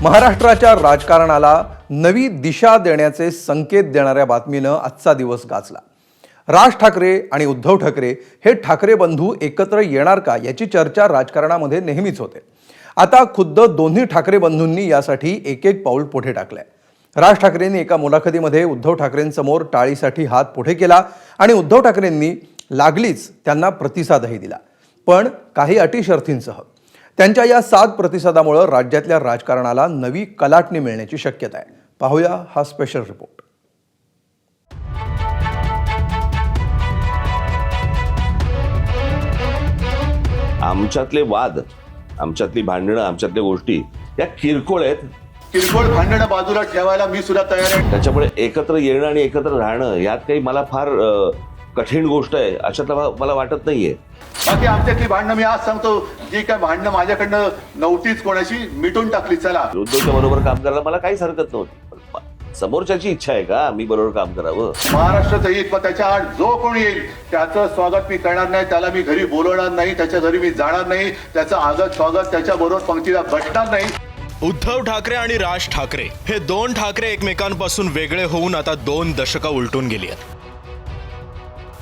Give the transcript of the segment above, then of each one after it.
महाराष्ट्राच्या राजकारणाला नवी दिशा देण्याचे संकेत देणाऱ्या बातमीनं आजचा दिवस गाजला। राज ठाकरे आणि उद्धव ठाकरे हे ठाकरे बंधू एकत्र येणार का याची चर्चा राजकारणामध्ये नेहमीच होते। आता खुद्द दोन्ही ठाकरे बंधूंनी यासाठी एक एक पाऊल पुढे टाकलंय। राज ठाकरेंनी एका मुलाखतीमध्ये उद्धव ठाकरेंसमोर टाळीसाठी हात पुढे केला आणि उद्धव ठाकरेंनी लागलीच त्यांना प्रतिसादही दिला, पण काही अटी शर्थींसह। त्यांच्या या साथ प्रतिसादामुळे राज्यातल्या राजकारणाला नवी कलाटणी मिळण्याची शक्यता आहे। पाहूया हा स्पेशल रिपोर्ट। आमच्यातले वाद, आमच्यातली भांडणं, आमच्यातल्या गोष्टी या किरकोळ आहेत। किरकोळ भांडणं बाजूला ठेवायला मी सुद्धा तयार आहे। त्याच्यामुळे एकत्र येणं आणि एकत्र राहणं यात काही मला फार कठीण गोष्ट आहे अशातला मला वाटत नाहीये। बाकी आमच्यातली भांडणं मी आज सांगतो, जी काय भांडणं माझ्याकडनं नव्हतीच कोणाशी मिटून टाकली। चला, उद्धवच्या बरोबर काम करायला मला काहीच हरकत नव्हती। समोरच्याची इच्छा आहे का मी बरोबर काम करावं? महाराष्ट्राचं हित, मग त्याच्या आड जो कोणी येईल त्याचं स्वागत मी करणार नाही, त्याला मी घरी बोलवणार नाही, त्याच्या घरी मी जाणार नाही, त्याचं आगत स्वागत त्याच्या बरोबर पंक्तीला बसणार नाही। उद्धव ठाकरे आणि राज ठाकरे हे दोन ठाकरे एकमेकांपासून वेगळे होऊन आता 2 दशकं उलटून गेली आहेत।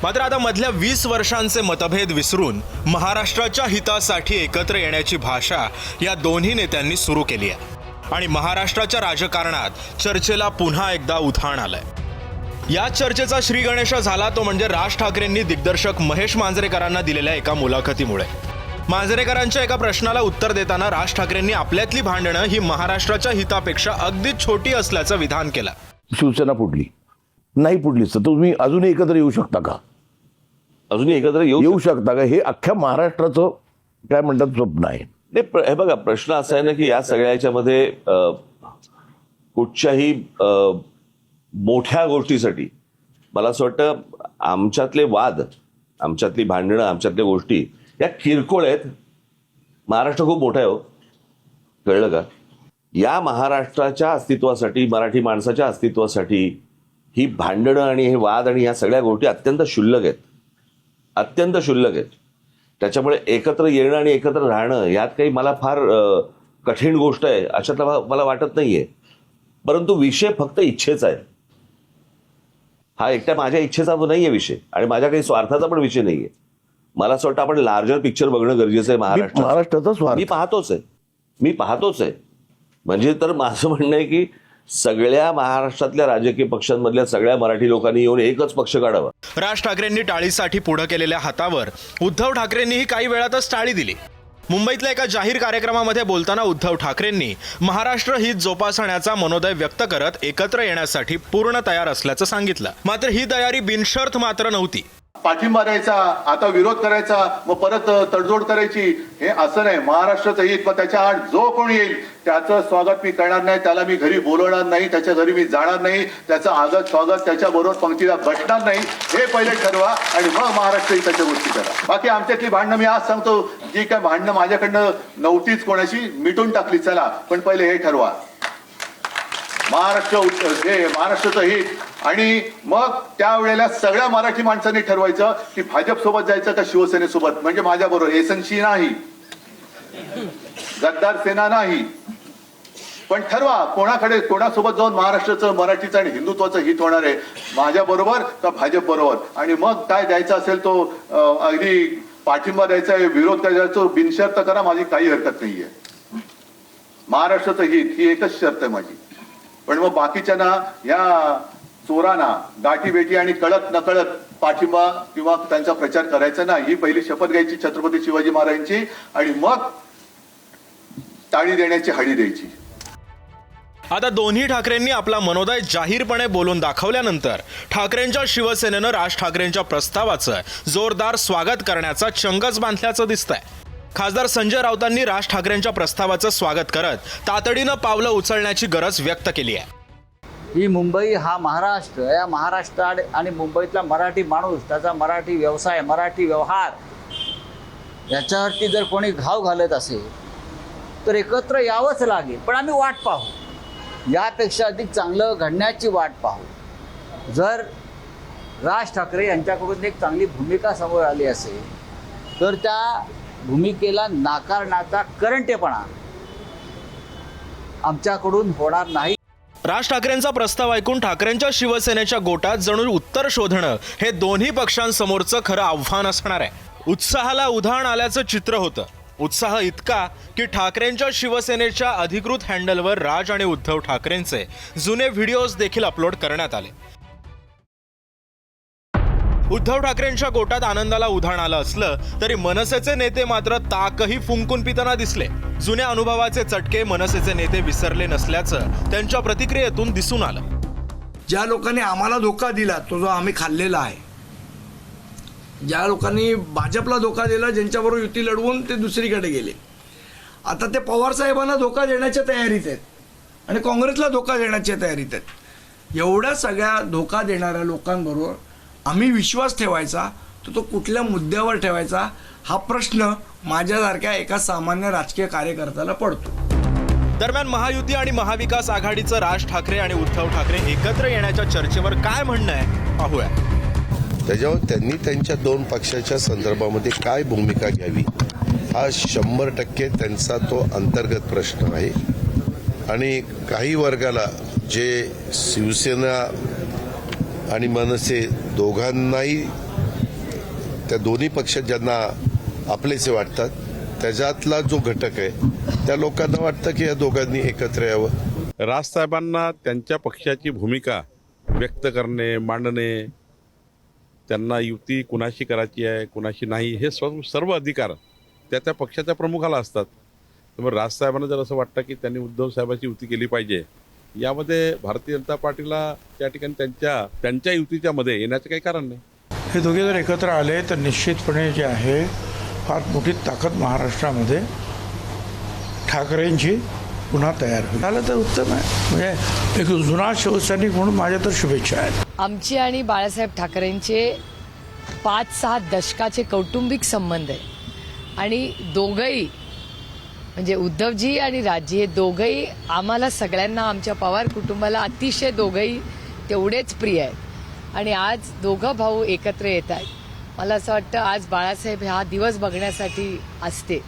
मात्र आता मधल्या 20 वर्षांचे मतभेद विसरून महाराष्ट्राच्या हितासाठी एकत्र येण्याची भाषा या दोन्ही नेत्यांनी सुरू केली आहे आणि महाराष्ट्राच्या राजकारणात चर्चेला पुन्हा एकदा उधाण आलंय। या चर्चेचा श्री गणेश झाला तो म्हणजे राज ठाकरेंनी दिग्दर्शक महेश मांजरेकरांना दिलेल्या एका मुलाखतीमुळे। मांजरेकरांच्या एका प्रश्नाला उत्तर देताना राज ठाकरेंनी आपल्यातली भांडणं ही महाराष्ट्राच्या हितापेक्षा अगदी छोटी असल्याचं विधान केलं। शिवसेना फुटली नाही, फुटली तर तुम्ही अजूनही एकत्र येऊ शकता का? अजूनही एकत्र येऊ शकता का? हे अख्ख्या महाराष्ट्राचं काय म्हणतात स्वप्न आहे। हे बघा, प्रश्न असा आहे ना की या सगळ्याच्या मध्ये कुठच्याही मोठ्या गोष्टीसाठी मला असं वाटतं आमच्यातले वाद, आमच्यातली भांडणं, आमच्यातल्या गोष्टी या किरकोळ आहेत। महाराष्ट्र खूप मोठा आहे हो, कळलं का? या महाराष्ट्राच्या अस्तित्वासाठी, मराठी माणसाच्या अस्तित्वासाठी ही भांडणं आणि हे वाद आणि ह्या सगळ्या गोष्टी अत्यंत क्षुल्लक आहेत, अत्यंत क्षुल्लक आहेत। त्याच्यामुळे एकत्र येणं आणि एकत्र राहणं यात काही मला फार कठीण गोष्ट आहे अशातला मला वाटत नाहीये। परंतु विषय फक्त इच्छेचा आहे। हा एकट्या माझ्या इच्छेचा नाहीये विषय आणि माझ्या काही स्वार्थाचा पण विषय नाहीये। मला असं वाटतं आपण लार्जर पिक्चर बघणं गरजेचं आहे। महाराष्ट्राचा स्वार्थ मी पाहतोच आहे। म्हणजे तर माझं म्हणणं आहे की सगळ्या महाराष्ट्रातल्या राजकीय पक्षांमधल्या सगळ्या मराठी लोकांनी येऊन एकच पक्ष काढावा। राज ठाकरेंनी टाळीसाठी पुढे केलेल्या हातावर उद्धव ठाकरेंनीही काही वेळातच टाळी दिली। मुंबईतल्या एका जाहीर कार्यक्रमामध्ये बोलताना उद्धव ठाकरेंनी महाराष्ट्र हित जोपासण्याचा मनोदय व्यक्त करत एकत्र येण्यासाठी पूर्ण तयार असल्याचं सांगितलं। मात्र ही तयारी बिनशर्त मात्र नव्हती। पाठिंबा द्यायचा, आता विरोध करायचा, मग परत तडजोड करायची, हे असं नाही। महाराष्ट्राचं हित, मग त्याच्या आड जो कोणी येईल त्याचं स्वागत मी करणार नाही, त्याला मी घरी बोलवणार नाही, त्याच्या घरी मी जाणार नाही, त्याचं आगत स्वागत त्याच्या बरोबर पंक्तीला बसणार नाही, हे पहिले ठरवा आणि मग महाराष्ट्र हिताच्या गोष्टी करा। बाकी आमच्यातली भांडणं मी आज सांगतो, जी काय भांडणं माझ्याकडनं नव्हतीच कोणाशी मिटून टाकली। चला, पण पहिले हे ठरवा, महाराष्ट्राचं हित, आणि मग त्यावेळेला सगळ्या मराठी माणसांनी ठरवायचं की भाजप सोबत जायचं का शिवसेनेसोबत, म्हणजे माझ्या बरोबर एसनशी नाही, गद्दार सेना नाही, पण ठरवा कोणासोबत जाऊन महाराष्ट्राचं, मराठीचं आणि हिंदुत्वाचं हित होणार आहे, माझ्या बरोबर का भाजप बरोबर। आणि मग काय द्यायचा असेल तो अगदी पाठिंबा द्यायचा, विरोध करायचा तो बिनशर्त करा, माझी काही हरकत नाहीये। महाराष्ट्राचं हित ही एकच शर्त आहे माझी। पण मग बाकीच्यांना, या चोरांना गाठी बेटी आणि कळत नकळत पाठिंबा किंवा त्यांचा प्रचार करायचा नाही। ही पहिली शपथ घ्यायची छत्रपती शिवाजी महाराजांची आणि मग टाळी देण्याची हळी द्यायची। आता दोन्ही ठाकरेंनी आपला मनोदय जाहीरपणे बोलून दाखवल्यानंतर ठाकरेंच्या शिवसेनेनं राज ठाकरेंच्या प्रस्तावाचं जोरदार स्वागत करण्याचा चंगच बांधल्याचं दिसतंय। खासदार संजय राऊतांनी राज ठाकरेंच्या प्रस्तावाचं स्वागत करत तातडीनं पावलं उचलण्याची गरज व्यक्त केली आहे। ही मुंबई हा महाराष्ट्र, या महाराष्ट्रात आणि मुंबईतला मराठी माणूस, त्याचा मराठी व्यवसाय, मराठी व्यवहार याच्यावरती जर कोणी घाव घालत असेल तर एकत्र यावंच लागेल। पण आम्ही वाट पाहू, यापेक्षा अधिक चांगलं घडण्याची वाट पाहू। जर राज ठाकरे यांच्याकडून एक चांगली भूमिका समोर आली असेल तर त्या भूमिकेला नाकारण्याचा करंटेपणा आमच्याकडून होणार नाही. राज ठाकरेंचा प्रस्ताव ऐकून ठाकरेंच्या शिवसेनेच्या गोटात जणू उत्तर शोधणं हे दोन्ही पक्षांसमोरचं खरं आव्हान असणार आहे. उत्साहाला उधाण आल्याचं चित्र होतं. उत्साह इतका की ठाकरेंच्या शिवसेनेच्या अधिकृत हँडलवर राज आणि उद्धव ठाकरेंचे जुने व्हिडिओज देखील अपलोड करण्यात आले. उद्धव ठाकरेंच्या गोटात आनंदाला उधाण आलं असलं तरी मनसेचे नेते मात्र ताकही फुंकून पिताना दिसले. जुन्या अनुभवाचे चटके मनसेचे नेते विसरले नसल्याचं त्यांच्या प्रतिक्रियेतून दिसून आलं. ज्या लोकांनी आम्हाला धोका दिला तो जो आम्ही खाल्लेला आहे, ज्या लोकांनी भाजपला धोका दिला, ज्यांच्याबरोबर युती लढवून ते दुसरीकडे गेले, आता ते पवार साहेबांना धोका देण्याच्या तयारीत आहेत आणि काँग्रेसला धोका देण्याच्या तयारीत आहेत. एवढ्या सगळ्या धोका देणाऱ्या लोकांबरोबर आम्ही विश्वास ठेवायचा तर तो कुठल्या मुद्द्यावर ठेवायचा हा प्रश्न माझ्यासारख्या एका सामान्य राजकीय कार्यकर्त्याला पडतो. दरम्यान महायुती आणि महाविकास आघाडीचं राज ठाकरे आणि उद्धव ठाकरे एकत्र येण्याच्या चर्चेवर काय म्हणणं आहे पाहूया. त्याच्यावर त्यांनी त्यांच्या दोन पक्षाच्या संदर्भामध्ये काय भूमिका घ्यावी हा 100% त्यांचा तो अंतर्गत प्रश्न आहे. आणि काही वर्गाला जे शिवसेना आणि मनसे दोघांनाही त्या दोन्ही पक्षात ज्यांना आपलेसे वाटतात त्याच्यातला जो घटक आहे त्या लोकांना वाटतं की या दोघांनी एकत्र यावं. राजसाहेबांना त्यांच्या पक्षाची भूमिका व्यक्त करणे, मांडणे, त्यांना युती कुणाशी करायची आहे कुणाशी नाही हे सर्व अधिकार त्या पक्षाच्या प्रमुखाला असतात. त्यामुळे राजसाहेबांना जर असं वाटतं की त्यांनी उद्धव साहेबांची युती केली पाहिजे, यामध्ये भारतीय जनता पार्टीला त्या ठिकाणी त्यांच्या युतीच्या मध्ये येण्याचं काही कारण नाही. हे दोघे जर एकत्र आले तर निश्चितपणे जे आहे फार मोठी ताकद महाराष्ट्रामध्ये ठाकरेंची पुन्हा तयार होईल. झालं तर उत्तम आहे. म्हणजे एक जुना शिवसैनिक म्हणून माझ्या तर शुभेच्छा आहेत. आमची आणि बाळासाहेब ठाकरेंचे 5-6 दशकाचे कौटुंबिक संबंध आहे आणि दोघंही म्हणजे उद्धवजी आणि राजजी हे दोघंही आम्हाला सगळ्यांना आमच्या पवार कुटुंबाला अतिशय दोघंही तेवढेच प्रिय आहेत आणि आज दोघं भाऊ एकत्र येत आहेत. मला असं वाटतं आज बाळासाहेब हा दिवस बघण्यासाठी असते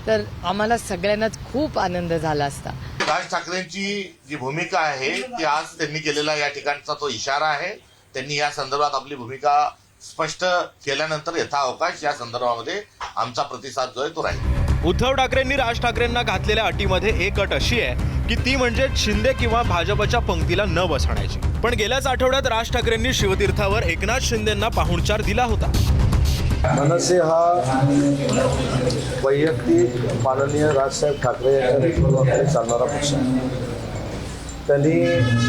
तर आम्हाला सगळ्यांनाच खूप आनंद झाला असता. राज ठाकरेंची जी भूमिका आहे ती आज त्यांनी केलेला या ठिकाणचा तो इशारा आहे. त्यांनी या संदर्भात आपली भूमिका स्पष्ट केल्यानंतर यथाअवकाश या संदर्भामध्ये आमचा प्रतिसाद जो आहे तो राहील. उद्धव ठाकरेंनी राज ठाकरेंना घातलेल्या अटीमध्ये एक अट अशी आहे की ती म्हणजे शिंदे किंवा भाजपच्या पंक्तीला न बसण्याची. पण गेल्याच आठवड्यात राज ठाकरेंनी शिवतीर्थावर एकनाथ शिंदेंना पाहुणचार दिला होता. मनसे हा वैयक्तिक माननीय राजसाहेब ठाकरे यांच्या नेतृत्वाखाली चालणारा पक्ष आहे. त्यांनी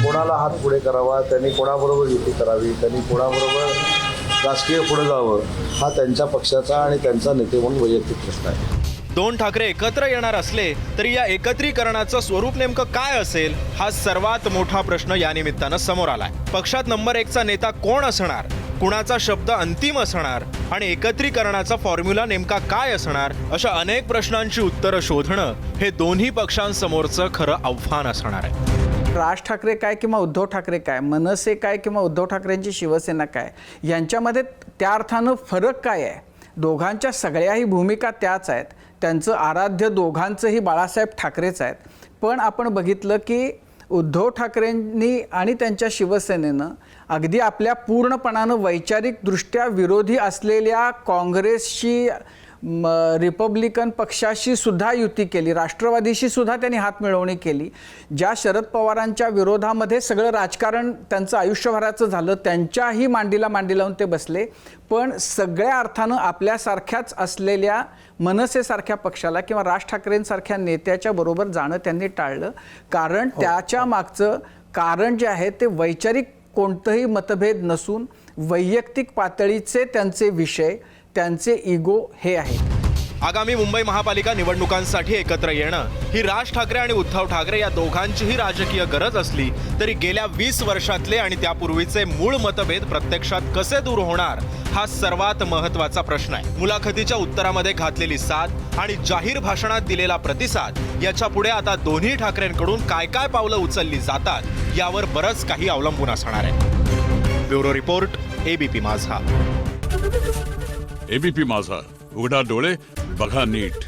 कोणाला हात पुढे करावा, त्यांनी कोणाबरोबर युती करावी, त्यांनी कोणाबरोबर राजकीय पुढे जावं हा त्यांच्या पक्षाचा आणि त्यांचा नेते म्हणून वैयक्तिक प्रश्न आहे. दोन ठाकरे एकत्र येणार असले तरी या एकत्रीकरणाचं स्वरूप नेमकं काय असेल हा सर्वात मोठा प्रश्न या निमित्तानं समोर आलाय. पक्षात नंबर 1चा नेता कोण असणार, कुणाचा शब्द अंतिम असणार आणि एकत्रीकरणाचा फॉर्म्युला नेमका काय असणार अशा अनेक प्रश्नांची उत्तरं शोधणं हे दोन्ही पक्षांसमोरचं खरं आव्हान असणार आहे. राज ठाकरे काय किंवा उद्धव ठाकरे काय, मनसे काय किंवा उद्धव ठाकरेंची शिवसेना काय, यांच्यामध्ये त्या अर्थानं फरक काय आहे? दोघांच्या सगळ्याही भूमिका त्याच आहेत. त्यांचं आराध्य दोघांचंही बाळासाहेब ठाकरेच आहेत. पण आपण बघितलं की उद्धव ठाकरेंनी आणि त्यांच्या शिवसेनेनं अगदी आपल्या पूर्णपणानं वैचारिकदृष्ट्या विरोधी असलेल्या काँग्रेसशी, रिपब्लिकन पक्षाशी सुद्धा युती केली, राष्ट्रवादीशी सुद्धा त्यांनी हातमिळवणी केली. ज्या शरद पवारांच्या विरोधामध्ये सगळं राजकारण त्यांचं आयुष्यभराचं झालं, त्यांच्याही मांडीला मांडी लावून ते बसले. पण सगळ्या अर्थानं आपल्यासारख्याच असलेल्या मनसेसारख्या पक्षाला किंवा राज ठाकरेंसारख्या नेत्याच्या बरोबर जाणं त्यांनी टाळलं. कारण त्याच्या मागचं कारण जे आहे ते वैचारिक कोणतंही मतभेद नसून वैयक्तिक पातळीचे त्यांचे विषय, त्यांचे इगो हे आहे. आगामी मुंबई महापालिका निवडणुकांसाठी एकत्र येणं ही राज ठाकरे आणि उद्धव ठाकरे या दोघांचीही राजकीय गरज असली तरी गेल्या 20 वर्षातले आणि त्यापूर्वीचे मूळ मतभेद प्रत्यक्षात कसे दूर होणार हा सर्वात महत्त्वाचा प्रश्न आहे. मुलाखतीच्या उत्तरामध्ये घातलेली साथ आणि जाहीर भाषणात दिलेला प्रतिसाद याच्या पुढे आता दोन्ही ठाकरेंकडून काय काय पावलं उचलली जातात यावर बरंच काही अवलंबून असणार आहे. ब्युरो रिपोर्ट, एबीपी माझा. एबीपी माझा, उघडा डोळे बघा नीट.